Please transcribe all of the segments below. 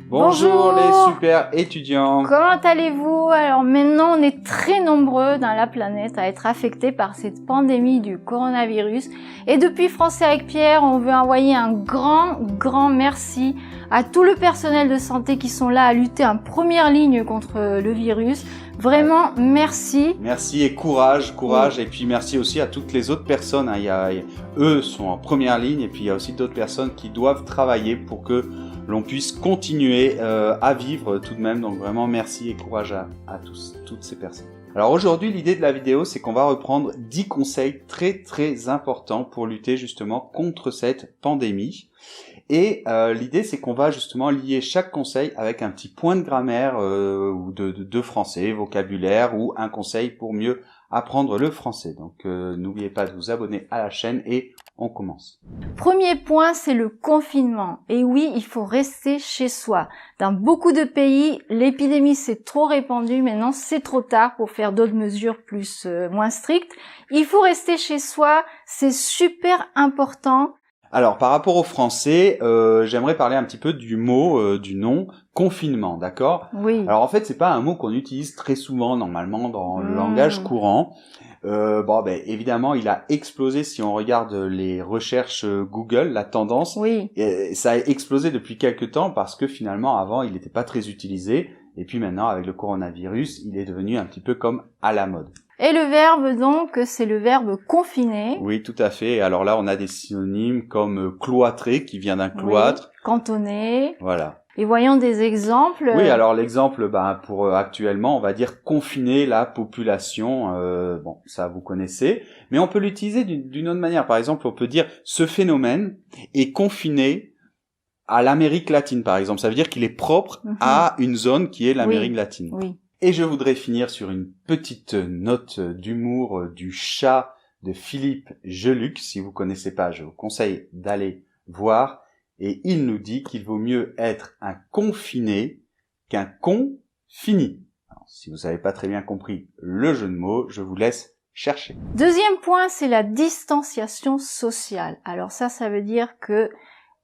Bonjour les super étudiants. Comment allez-vous? Alors maintenant, on est très nombreux dans la planète à être affectés par cette pandémie du coronavirus. Et depuis Français avec Pierre, on veut envoyer un grand merci à tout le personnel de santé qui sont là à lutter en première ligne contre le virus. Vraiment, merci. Merci et courage. Oui. Et puis merci aussi à toutes les autres personnes. Eux sont en première ligne et puis il y a aussi d'autres personnes qui doivent travailler pour que l'on puisse continuer à vivre tout de même. Donc vraiment merci et courage à toutes ces personnes. Alors aujourd'hui, l'idée de la vidéo, c'est qu'on va reprendre 10 conseils très importants pour lutter justement contre cette pandémie. Et l'idée, c'est qu'on va justement lier chaque conseil avec un petit point de grammaire ou de français, vocabulaire ou un conseil pour mieux apprendre le français. Donc n'oubliez pas de vous abonner à la chaîne et on commence. Premier point, c'est le confinement. Et oui, il faut rester chez soi. Dans beaucoup de pays, l'épidémie s'est trop répandue. Maintenant, c'est trop tard pour faire d'autres mesures moins strictes. Il faut rester chez soi. C'est super important. Alors, par rapport au français, j'aimerais parler un petit peu du mot, du nom confinement, d'accord ? Oui. Alors en fait, c'est pas un mot qu'on utilise très souvent normalement dans le langage courant. Évidemment, il a explosé si on regarde les recherches Google, la tendance. Oui. Et ça a explosé depuis quelques temps parce que finalement, avant, il n'était pas très utilisé. Et puis maintenant, avec le coronavirus, il est devenu un petit peu comme à la mode. Et le verbe donc, c'est le verbe confiner. Oui, tout à fait. Alors là, on a des synonymes comme cloîtrer, qui vient d'un cloître. Oui, cantonner. Voilà. Et voyons des exemples. Oui, alors l'exemple, pour actuellement, on va dire confiner la population. Ça vous connaissez. Mais on peut l'utiliser d'une autre manière. Par exemple, on peut dire ce phénomène est confiné à l'Amérique latine, par exemple. Ça veut dire qu'il est propre à une zone qui est l'Amérique latine. Oui. Et je voudrais finir sur une petite note d'humour du chat de Philippe Geluc. Si vous connaissez pas, je vous conseille d'aller voir. Et il nous dit qu'il vaut mieux être un confiné qu'un con fini. Alors, si vous n'avez pas très bien compris le jeu de mots, je vous laisse chercher. Deuxième point, c'est la distanciation sociale. Alors ça veut dire que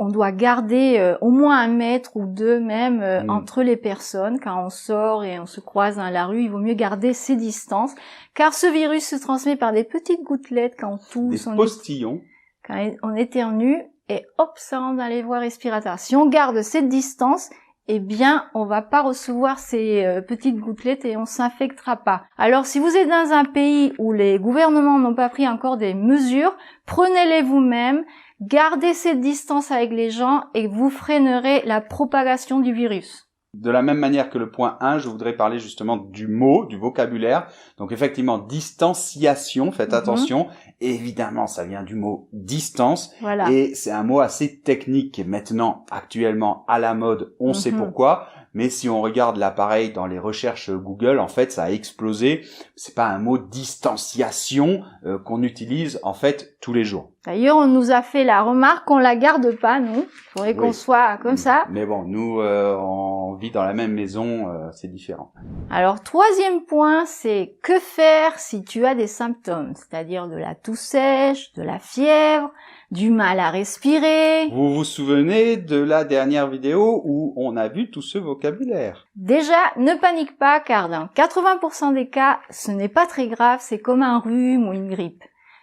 on doit garder au moins 1 mètre ou 2 même entre les personnes. Quand on sort et on se croise dans la rue, il vaut mieux garder ces distances. Car ce virus se transmet par des petites gouttelettes quand on tousse. Des postillons. Quand on éternue et hop, ça rentre dans les voies respiratoires. Si on garde cette distance, eh bien, on va pas recevoir ces petites gouttelettes et on s'infectera pas. Alors, si vous êtes dans un pays où les gouvernements n'ont pas pris encore des mesures, prenez-les vous-même. Gardez cette distance avec les gens et vous freinerez la propagation du virus. De la même manière que le point 1, je voudrais parler justement du mot, du vocabulaire. Donc effectivement, distanciation, faites attention. Évidemment, ça vient du mot distance. Voilà. Et c'est un mot assez technique qui est maintenant, actuellement, à la mode. On sait pourquoi. Mais si on regarde l'appareil dans les recherches Google, en fait, ça a explosé. C'est pas un mot distanciation qu'on utilise, en fait, tous les jours. D'ailleurs, on nous a fait la remarque qu'on la garde pas, nous. Il faudrait qu'on soit comme ça. Mais bon, nous, on vit dans la même maison, c'est différent. Alors, troisième point, c'est que faire si tu as des symptômes, c'est-à-dire de la toux sèche, de la fièvre, du mal à respirer. Vous vous souvenez de la dernière vidéo où on a vu tout ce vocabulaire? Déjà, ne panique pas, car dans 80% des cas, ce n'est pas très grave, c'est comme un rhume ou une grippe.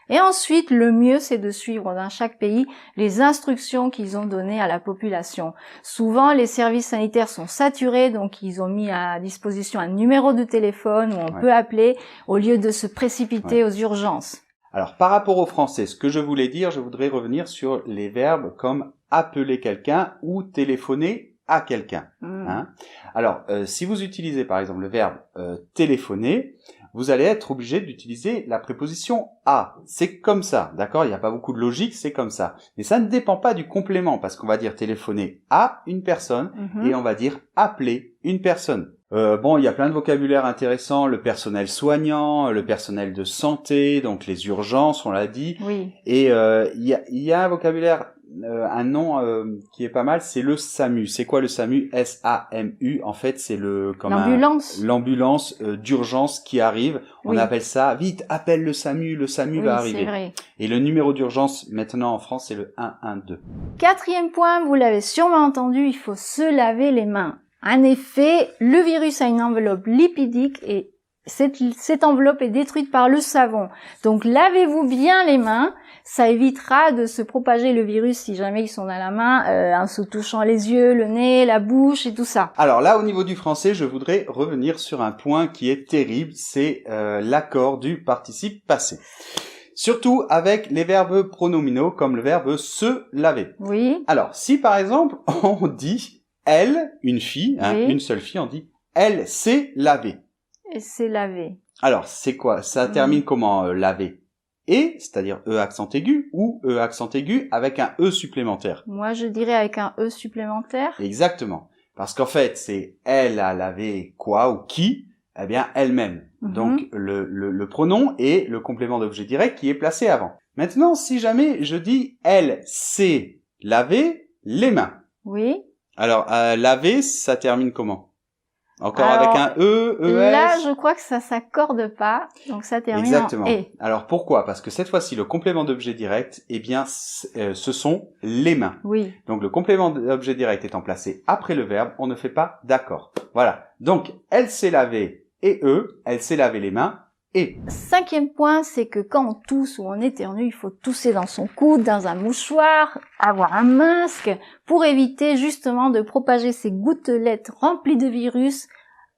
Et ensuite, le mieux, c'est de suivre dans chaque pays les instructions qu'ils ont données à la population. Souvent, les services sanitaires sont saturés, donc ils ont mis à disposition un numéro de téléphone où on peut appeler au lieu de se précipiter aux urgences. Alors, par rapport au français, ce que je voulais dire, je voudrais revenir sur les verbes comme appeler quelqu'un ou téléphoner à quelqu'un. Alors, si vous utilisez par exemple le verbe téléphoner, vous allez être obligé d'utiliser la préposition à. C'est comme ça, d'accord ? Il n'y a pas beaucoup de logique, c'est comme ça. Mais ça ne dépend pas du complément, parce qu'on va dire téléphoner à une personne et on va dire appeler une personne. Il y a plein de vocabulaire intéressant, le personnel soignant, le personnel de santé, donc les urgences, on l'a dit. Oui. Et il y a un vocabulaire un nom qui est pas mal, c'est le SAMU. C'est quoi le SAMU? S-A-M-U. En fait, c'est l'ambulance d'urgence qui arrive. On appelle ça, vite, appelle le SAMU va arriver. C'est vrai. Et le numéro d'urgence, maintenant en France, c'est le 112. Quatrième point, vous l'avez sûrement entendu, il faut se laver les mains. En effet, le virus a une enveloppe lipidique et cette enveloppe est détruite par le savon. Donc lavez-vous bien les mains, ça évitera de se propager le virus si jamais ils sont dans la main, en se touchant les yeux, le nez, la bouche et tout ça. Alors là, au niveau du français, je voudrais revenir sur un point qui est terrible, c'est l'accord du participe passé. Surtout avec les verbes pronominaux comme le verbe se laver. Oui. Alors, si par exemple, on dit elle, une fille, une seule fille, on dit elle s'est lavée. Et c'est lavé. Alors, c'est quoi? Ça termine comment, laver? Et, c'est-à-dire E accent aigu, ou E accent aigu avec un E supplémentaire? Moi, je dirais avec un E supplémentaire. Exactement. Parce qu'en fait, c'est elle a lavé quoi ou qui? Eh bien, elle-même. Donc, le pronom et le complément d'objet direct qui est placé avant. Maintenant, si jamais je dis elle s'est lavé les mains. Oui. Alors, laver, ça termine comment? Encore avec un E, ES. Là, je crois que ça s'accorde pas, donc ça termine Exactement. en E. Alors pourquoi? Parce que cette fois-ci, le complément d'objet direct, eh bien, ce sont les mains. Oui. Donc le complément d'objet direct étant placé après le verbe, on ne fait pas d'accord. Voilà. Donc, elle s'est lavée et elle s'est lavé les mains et. Cinquième point, c'est que quand on tousse ou on éternue, il faut tousser dans son coude, dans un mouchoir, avoir un masque, pour éviter justement de propager ces gouttelettes remplies de virus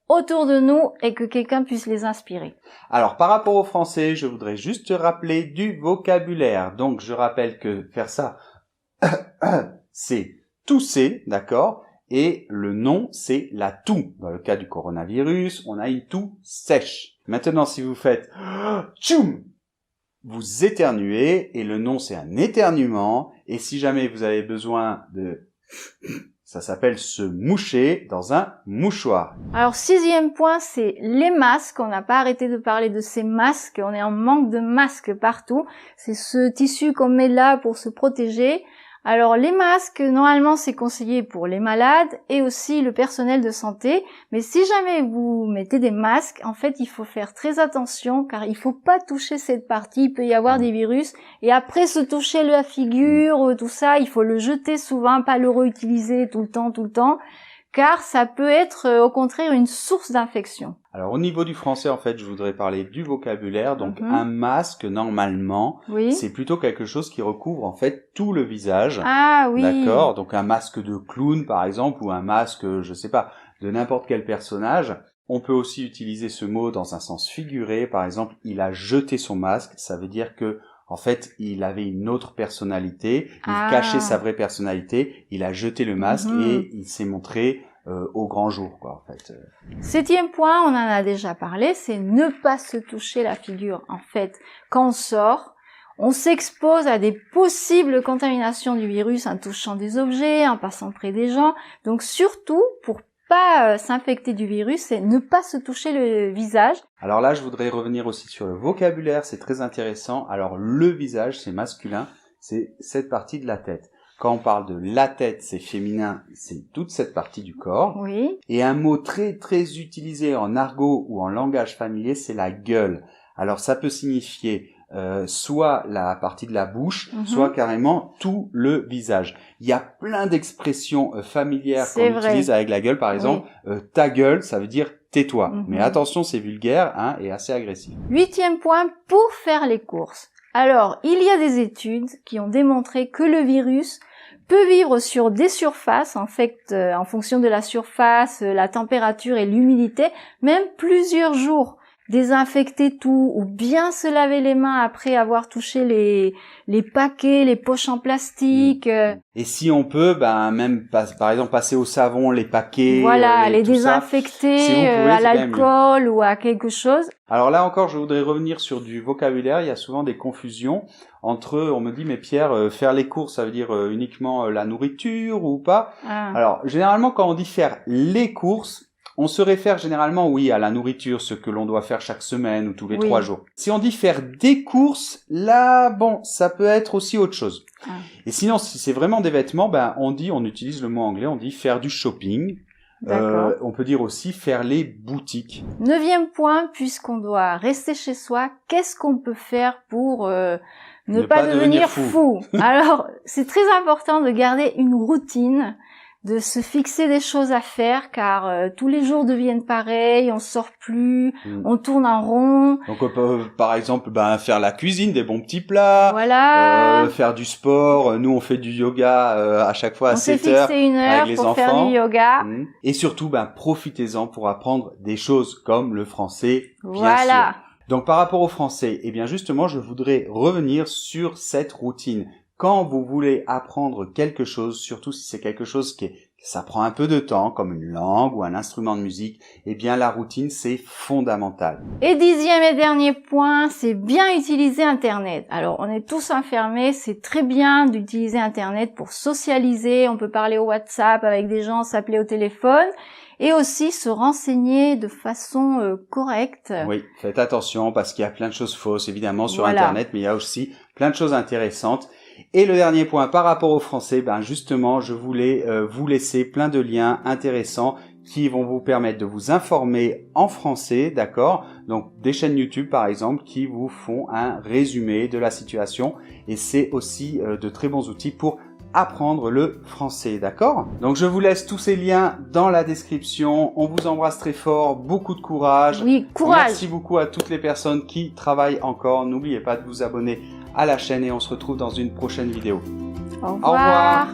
autour de nous et que quelqu'un puisse les inspirer. Alors, par rapport au français, je voudrais juste rappeler du vocabulaire. Donc, je rappelle que faire ça, c'est tousser, d'accord? Et le nom, c'est la toux. Dans le cas du coronavirus, on a une toux sèche. Maintenant, si vous faites tchoum, vous éternuez et le nom, c'est un éternuement. Et si jamais vous avez besoin de... Ça s'appelle se moucher dans un mouchoir. Alors, sixième point, c'est les masques. On n'a pas arrêté de parler de ces masques. On est en manque de masques partout. C'est ce tissu qu'on met là pour se protéger. Alors les masques, normalement c'est conseillé pour les malades et aussi le personnel de santé, mais si jamais vous mettez des masques, en fait il faut faire très attention car il faut pas toucher cette partie, il peut y avoir des virus et après se toucher la figure, tout ça, il faut le jeter souvent, pas le réutiliser tout le temps, car ça peut être au contraire une source d'infection. Alors au niveau du français, en fait, je voudrais parler du vocabulaire. Donc un masque, normalement, c'est plutôt quelque chose qui recouvre en fait tout le visage. Ah oui. D'accord. Donc un masque de clown, par exemple, ou un masque, je sais pas, de n'importe quel personnage. On peut aussi utiliser ce mot dans un sens figuré. Par exemple, il a jeté son masque. Ça veut dire que en fait, il avait une autre personnalité, il cachait sa vraie personnalité, il a jeté le masque et il s'est montré au grand jour, quoi, en fait. Septième point, on en a déjà parlé, c'est ne pas se toucher la figure. En fait, quand on sort, on s'expose à des possibles contaminations du virus en touchant des objets, en passant près des gens. Donc surtout, pour pas s'infecter du virus, c'est ne pas se toucher le visage. Alors là, je voudrais revenir aussi sur le vocabulaire, c'est très intéressant. Alors le visage, c'est masculin, c'est cette partie de la tête. Quand on parle de la tête, c'est féminin, c'est toute cette partie du corps. Oui. Et un mot très très utilisé en argot ou en langage familier, c'est la gueule. Alors ça peut signifier soit la partie de la bouche, soit carrément tout le visage. Il y a plein d'expressions familières qu'on utilise avec la gueule. Par exemple, ta gueule, ça veut dire tais-toi. Mais attention, c'est vulgaire et assez agressif. Huitième point, pour faire les courses. Alors, il y a des études qui ont démontré que le virus peut vivre sur des surfaces, en fait, en fonction de la surface, la température et l'humidité, même plusieurs jours. Désinfecter tout ou bien se laver les mains après avoir touché les paquets, les poches en plastique. Et si on peut, même par exemple passer au savon les paquets, voilà, et les tout désinfecter ça, si vous pouvez, à l'alcool ou à quelque chose. Alors là encore, je voudrais revenir sur du vocabulaire. Il y a souvent des confusions entre, on me dit, mais Pierre, faire les courses, ça veut dire uniquement la nourriture ou pas? Alors généralement, quand on dit faire les courses, On se réfère généralement, oui, à la nourriture, ce que l'on doit faire chaque semaine ou tous les 3 jours. Si on dit faire des courses, là, bon, ça peut être aussi autre chose. Et sinon, si c'est vraiment des vêtements, on utilise le mot anglais, on dit faire du shopping. On peut dire aussi faire les boutiques. 9e point, puisqu'on doit rester chez soi, qu'est-ce qu'on peut faire pour ne pas devenir fou? Alors, c'est très important de garder une routine, de se fixer des choses à faire, car tous les jours deviennent pareils, on sort plus, on tourne en rond. Donc on peut, par exemple, faire la cuisine, des bons petits plats, faire du sport. Nous, on fait du yoga à chaque fois à 7 heures. On s'est fixé 1 heure avec les pour enfants. faire du yoga. Et surtout, profitez-en pour apprendre des choses comme le français, bien sûr. Donc par rapport au français, eh bien justement, je voudrais revenir sur cette routine. Quand vous voulez apprendre quelque chose, surtout si c'est quelque chose ça prend un peu de temps, comme une langue ou un instrument de musique, eh bien la routine, c'est fondamental. Et 10e et dernier point, c'est bien utiliser Internet. Alors, on est tous enfermés, c'est très bien d'utiliser Internet pour socialiser, on peut parler au WhatsApp avec des gens, s'appeler au téléphone, et aussi se renseigner de façon correcte. Oui, faites attention parce qu'il y a plein de choses fausses, évidemment, sur Internet, mais il y a aussi plein de choses intéressantes. Et le dernier point, par rapport au français, justement, je voulais vous laisser plein de liens intéressants qui vont vous permettre de vous informer en français, d'accord? Donc, des chaînes YouTube, par exemple, qui vous font un résumé de la situation. Et c'est aussi de très bons outils pour apprendre le français, d'accord? Donc, je vous laisse tous ces liens dans la description. On vous embrasse très fort. Beaucoup de courage. Oui, courage. Merci beaucoup à toutes les personnes qui travaillent encore. N'oubliez pas de vous abonner à la chaîne et on se retrouve dans une prochaine vidéo. Au revoir.